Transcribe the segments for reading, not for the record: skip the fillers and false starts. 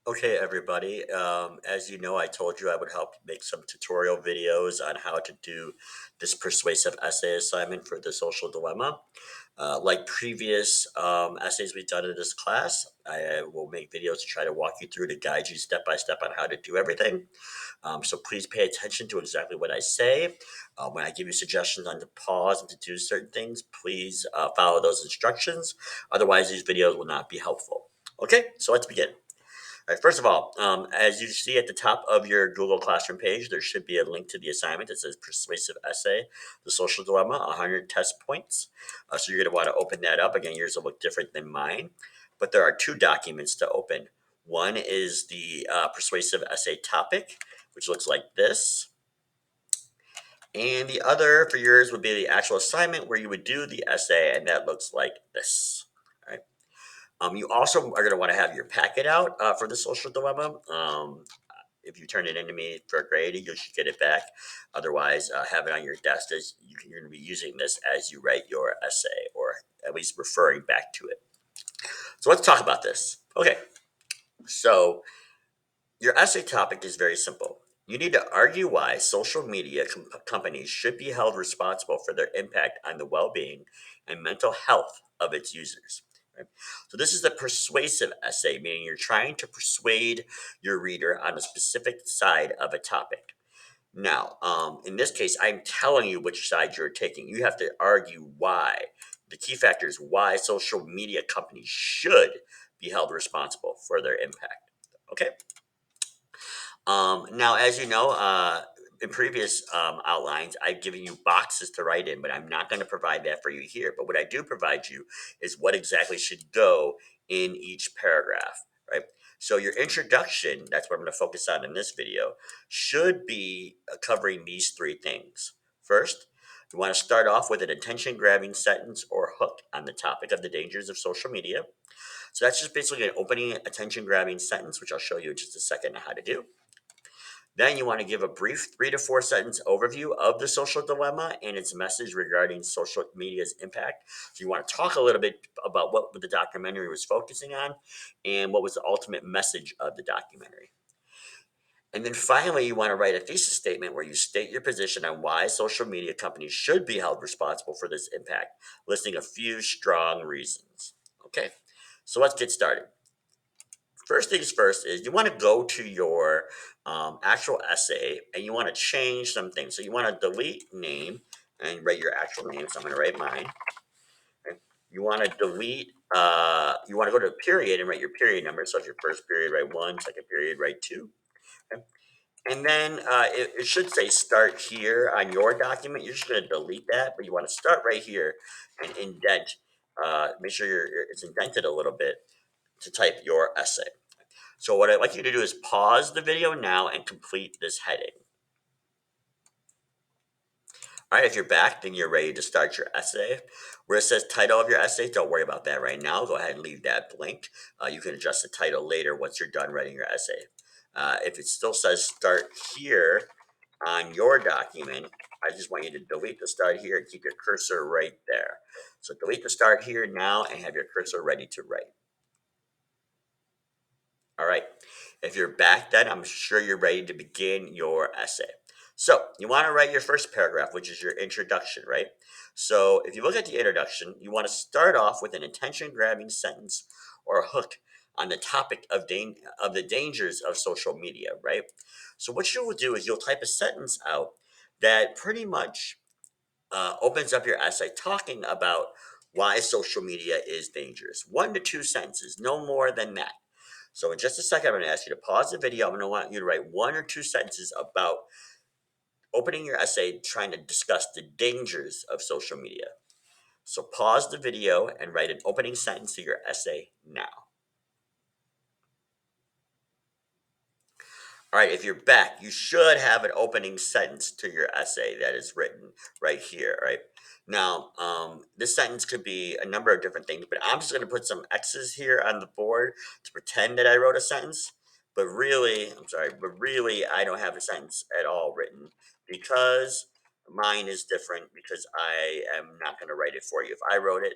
Okay, everybody. As you know, I told you I would help make some tutorial videos on how to do this persuasive essay assignment for the social dilemma. Like previous essays we've done in this class, I will make videos to try to walk you through to guide you step by step on how to do everything. So please pay attention to exactly what I say. When I give you suggestions on to pause and to do certain things, please follow those instructions. Otherwise, these videos will not be helpful. Okay, so let's begin. All right, first of all, as you see at the top of your Google Classroom page, there should be a link to the assignment that says Persuasive Essay, The Social Dilemma, 100 Test Points. So you're going to want to open that up. Again, yours will look different than mine, but there are two documents to open. One is the Persuasive Essay topic, which looks like this. And the other for yours would be the actual assignment where you would do the essay, and that looks like this. All right. You also are going to want to have your packet out for the social dilemma. If you turn it into me for a grade, you should get it back. Otherwise, have it on your desk as you're going to be using this as you write your essay, or at least referring back to it. So let's talk about this. Okay, so your essay topic is very simple. You need to argue why social media companies should be held responsible for their impact on the well being and mental health of its users. Right? So, this is the persuasive essay, meaning you're trying to persuade your reader on a specific side of a topic. Now, in this case, I'm telling you which side you're taking. You have to argue why. The key factor is why social media companies should be held responsible for their impact. Okay. Now, as you know, in previous outlines, I've given you boxes to write in, but I'm not going to provide that for you here. But what I do provide you is what exactly should go in each paragraph, right? So your introduction, that's what I'm going to focus on in this video, should be covering these three things. First, you want to start off with an attention-grabbing sentence or hook on the topic of the dangers of social media. So that's just basically an opening attention-grabbing sentence, which I'll show you in just a second how to do. Then you want to give a brief 3 to 4 sentence overview of the social dilemma and its message regarding social media's impact. So you want to talk a little bit about what the documentary was focusing on and what was the ultimate message of the documentary. And then finally, you want to write a thesis statement where you state your position on why social media companies should be held responsible for this impact, listing a few strong reasons. Okay, so let's get started. First things first is you want to go to your actual essay and you want to change some things. So you want to delete name and write your actual name. So I'm going to write mine. Okay. You want to delete, you want to go to a period and write your period number. So if your first period, write one, second period, write two. Okay. And then it should say start here on your document. You're just going to delete that, but you want to start right here and indent. Make sure it's indented a little bit to type your essay. So what I'd like you to do is pause the video now and complete this heading. All right, if you're back, then you're ready to start your essay. Where it says title of your essay, don't worry about that right now. Go ahead and leave that blank. You can adjust the title later once you're done writing your essay. If it still says start here on your document, I just want you to delete the start here and keep your cursor right there. So delete the start here now and have your cursor ready to write. All right. If you're back, then I'm sure you're ready to begin your essay. So you want to write your first paragraph, which is your introduction, right? So if you look at the introduction, you want to start off with an attention-grabbing sentence or a hook on the topic of the dangers of social media, right? So what you will do is you'll type a sentence out that pretty much opens up your essay talking about why social media is dangerous. 1 to 2 sentences, no more than that. So in just a second, I'm going to ask you to pause the video. I'm going to want you to write 1 or 2 sentences about opening your essay, trying to discuss the dangers of social media. So pause the video and write an opening sentence to your essay now. All right, if you're back, you should have an opening sentence to your essay that is written right here, right? Now, this sentence could be a number of different things, but I'm just going to put some X's here on the board to pretend that I wrote a sentence. But really, I don't have a sentence at all written because mine is different because I am not going to write it for you. If I wrote it,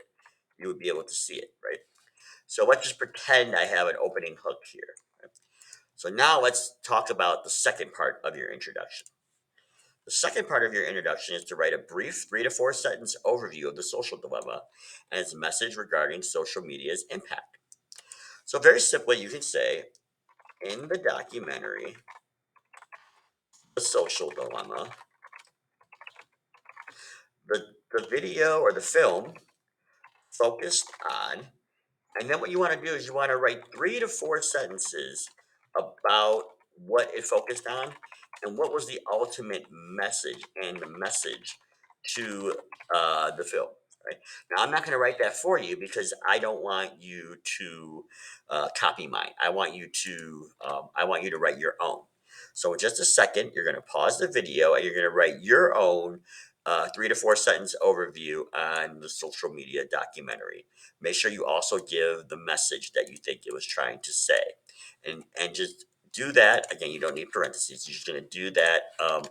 you would be able to see it, right? So let's just pretend I have an opening hook here. So now let's talk about the second part of your introduction. The second part of your introduction is to write a brief 3 to 4 sentence overview of the social dilemma and its message regarding social media's impact. So, very simply, you can say, in the documentary, The Social Dilemma, the video or the film focused on. And then what you want to do is you want to write 3 to 4 sentences about what it focused on and what was the ultimate message and the message to the film. Right now, I'm not going to write that for you because I don't want you to copy mine. I want you to write your own. So in just a second, you're going to pause the video and you're going to write your own 3 to 4 sentence overview on the social media documentary. Make sure you also give the message that you think it was trying to say, and just do that again. You don't need parentheses. You're just going to do that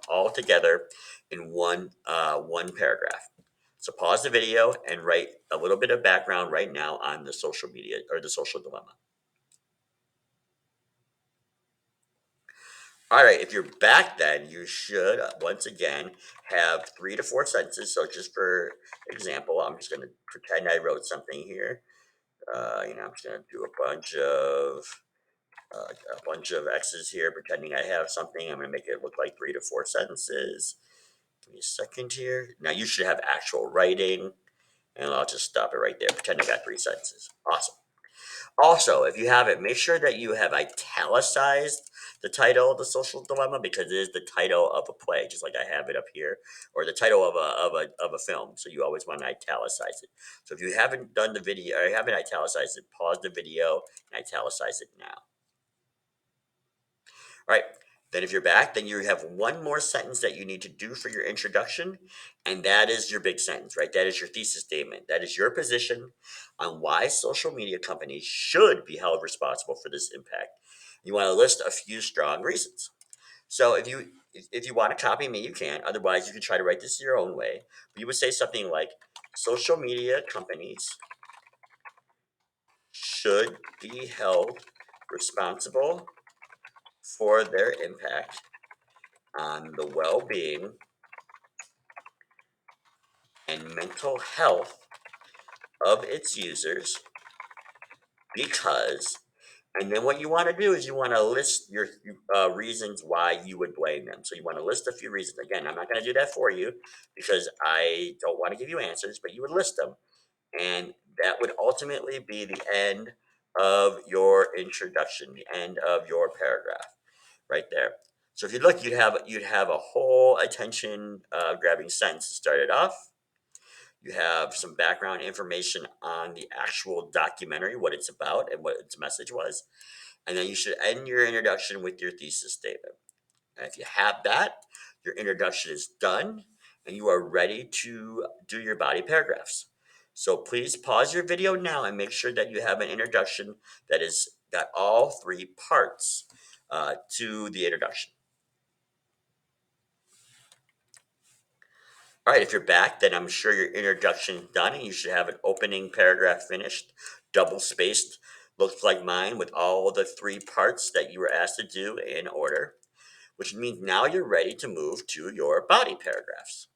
all together in one paragraph. So pause the video and write a little bit of background right now on the social media or the social dilemma. All right, if you're back, then you should once again have 3 to 4 sentences. So just for example, I'm just going to pretend I wrote something here. I'm just going to do a bunch of X's here, pretending I have something. I'm going to make it look like 3 to 4 sentences. Give me a second here. Now you should have actual writing, and I'll just stop it right there. Pretend I got 3 sentences. Awesome. Also, if you have it, make sure that you have italicized the title of the social dilemma because it is the title of a play, just like I have it up here, or the title of a film. So you always want to italicize it. So if you haven't done the video or you haven't italicized it, pause the video and italicize it now. All right. Then, if you're back, then you have one more sentence that you need to do for your introduction, and that is your big sentence, right? That is your thesis statement. That is your position on why social media companies should be held responsible for this impact. You want to list a few strong reasons. So, if you want to copy me, you can. Otherwise, you can try to write this your own way. But you would say something like, "Social media companies should be held responsible for their impact on the well being and mental health of its users because," and then what you want to do is you want to list your reasons why you would blame them. So you want to list a few reasons. Again, I'm not going to do that for you because I don't want to give you answers, but you would list them. And that would ultimately be the end of your introduction, the end of your paragraph right there. So if you look, you'd have a whole attention grabbing sentence to start it off. You have some background information on the actual documentary, what it's about, and what its message was. And then you should end your introduction with your thesis statement. And if you have that, your introduction is done and you are ready to do your body paragraphs. So please pause your video now and make sure that you have an introduction that is got all 3 parts to the introduction. All right, if you're back, then I'm sure your introduction is done and you should have an opening paragraph finished, double spaced, looks like mine with all the 3 parts that you were asked to do in order, which means now you're ready to move to your body paragraphs.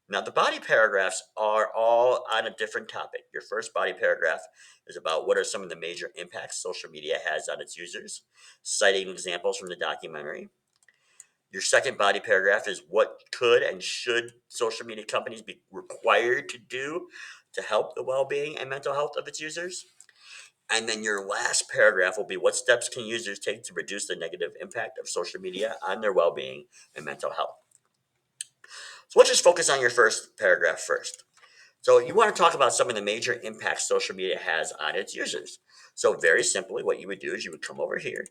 Now, the body paragraphs are all on a different topic. Your first body paragraph is about what are some of the major impacts social media has on its users, citing examples from the documentary. Your second body paragraph is what could and should social media companies be required to do to help the well being and mental health of its users. And then your last paragraph will be what steps can users take to reduce the negative impact of social media on their well being and mental health. So let's just focus on your first paragraph first. So you want to talk about some of the major impacts social media has on its users. So very simply, what you would do is you would come over here,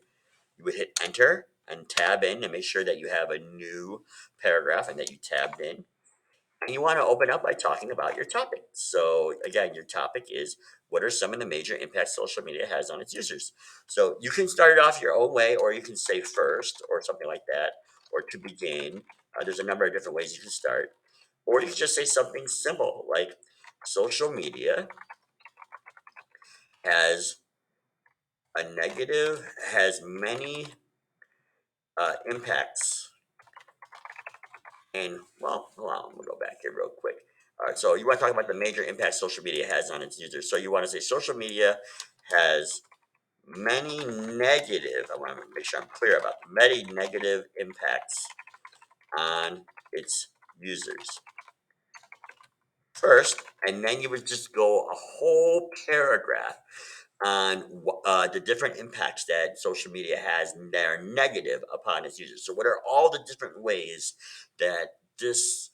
you would hit enter and tab in and make sure that you have a new paragraph and that you tabbed in. And you want to open up by talking about your topic. So again, your topic is what are some of the major impacts social media has on its users. So you can start it off your own way, or you can say first or something like that, or to begin. There's a number of different ways you can start. Or you can just say something simple like social media has has many impacts. And well, hold on, I'm gonna go back here real quick. All right, so you want to talk about the major impact social media has on its users. So you want to say social media has many negative, I want to make sure I'm clear about many negative impacts on its users first, and then you would just go a whole paragraph on the different impacts that social media has that are negative upon its users. So, what are all the different ways that this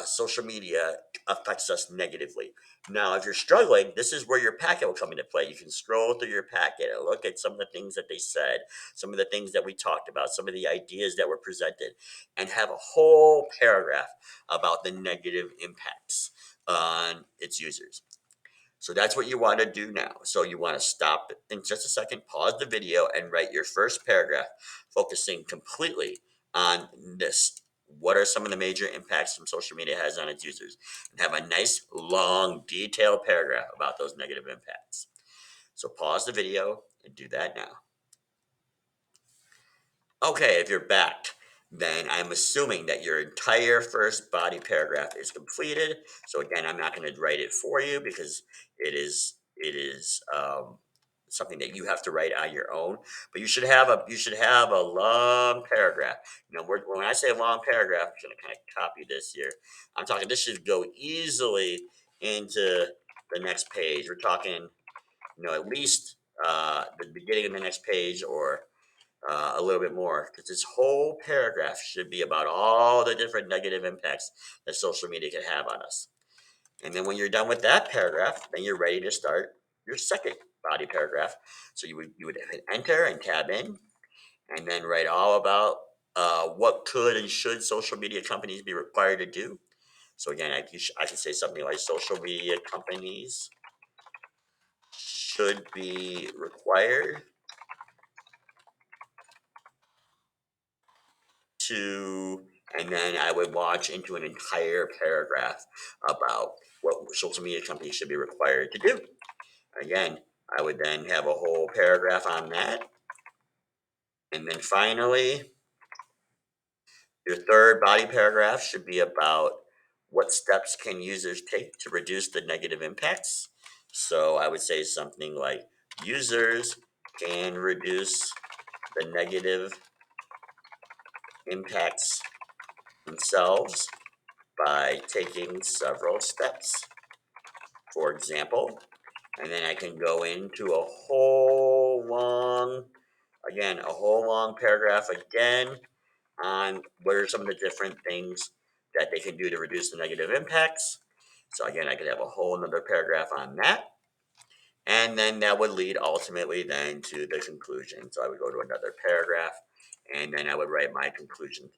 social media affects us negatively? Now, if you're struggling, this is where your packet will come into play. You can scroll through your packet and look at some of the things that they said, some of the things that we talked about, some of the ideas that were presented, and have a whole paragraph about the negative impacts on its users. So that's what you want to do now. So you want to stop in just a second, pause the video, and write your first paragraph, focusing completely on this. What are some of the major impacts from social media has on its users? And have a nice, long, detailed paragraph about those negative impacts. So pause the video and do that now. Okay, if you're back, then I'm assuming that your entire first body paragraph is completed. So again, I'm not going to write it for you because it is something that you have to write on your own. But you should have a long paragraph. When I say a long paragraph, I'm going to kind of copy this here. I'm talking. This should go easily into the next page. We're talking, at least the beginning of the next page, or a little bit more, because this whole paragraph should be about all the different negative impacts that social media can have on us. And then when you're done with that paragraph, then you're ready to start your second body paragraph. So you would hit enter and tab in, and then write all about what could and should social media companies be required to do. So again, I can say something like social media companies should be required to, and then I would launch into an entire paragraph about what social media companies should be required to do. Again, I would then have a whole paragraph on that. And then finally, your third body paragraph should be about what steps can users take to reduce the negative impacts. So I would say something like users can reduce the negative impacts themselves by taking several steps, for example. And then I can go into a whole long paragraph again on what are some of the different things that they can do to reduce the negative impacts. So again, I could have a whole another paragraph on that. And then that would lead ultimately then to the conclusion. So I would go to another paragraph, and then I would write my conclusion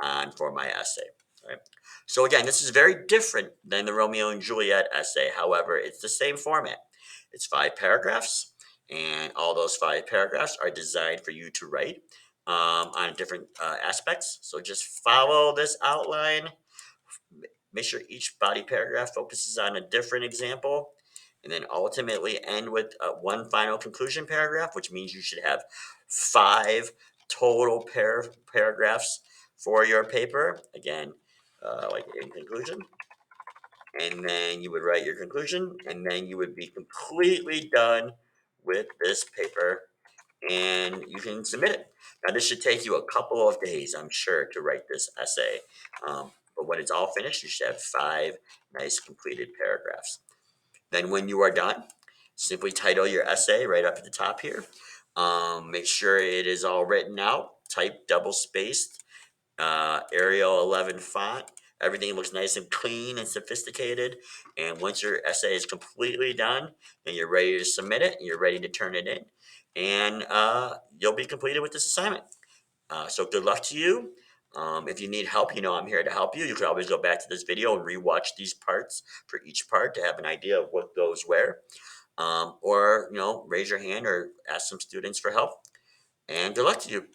on for my essay. Right. So again, this is very different than the Romeo and Juliet essay. However, it's the same format. It's 5 paragraphs, and all those 5 paragraphs are designed for you to write on different aspects. So just follow this outline. Make sure each body paragraph focuses on a different example, and then ultimately end with one final conclusion paragraph, which means you should have 5 total paragraphs for your paper. Again, like in conclusion. And then you would write your conclusion, and then you would be completely done with this paper, and you can submit it. Now, this should take you a couple of days, I'm sure, to write this essay. But when it's all finished, you should have 5 nice completed paragraphs. Then, when you are done, simply title your essay right up at the top here. Make sure it is all written out, type double spaced, Arial 11 font. Everything looks nice and clean and sophisticated. And once your essay is completely done, then you're ready to submit it, and you're ready to turn it in. And you'll be completed with this assignment. So good luck to you. If you need help, I'm here to help you. You can always go back to this video and rewatch these parts for each part to have an idea of what goes where. Or raise your hand or ask some students for help. And good luck to you.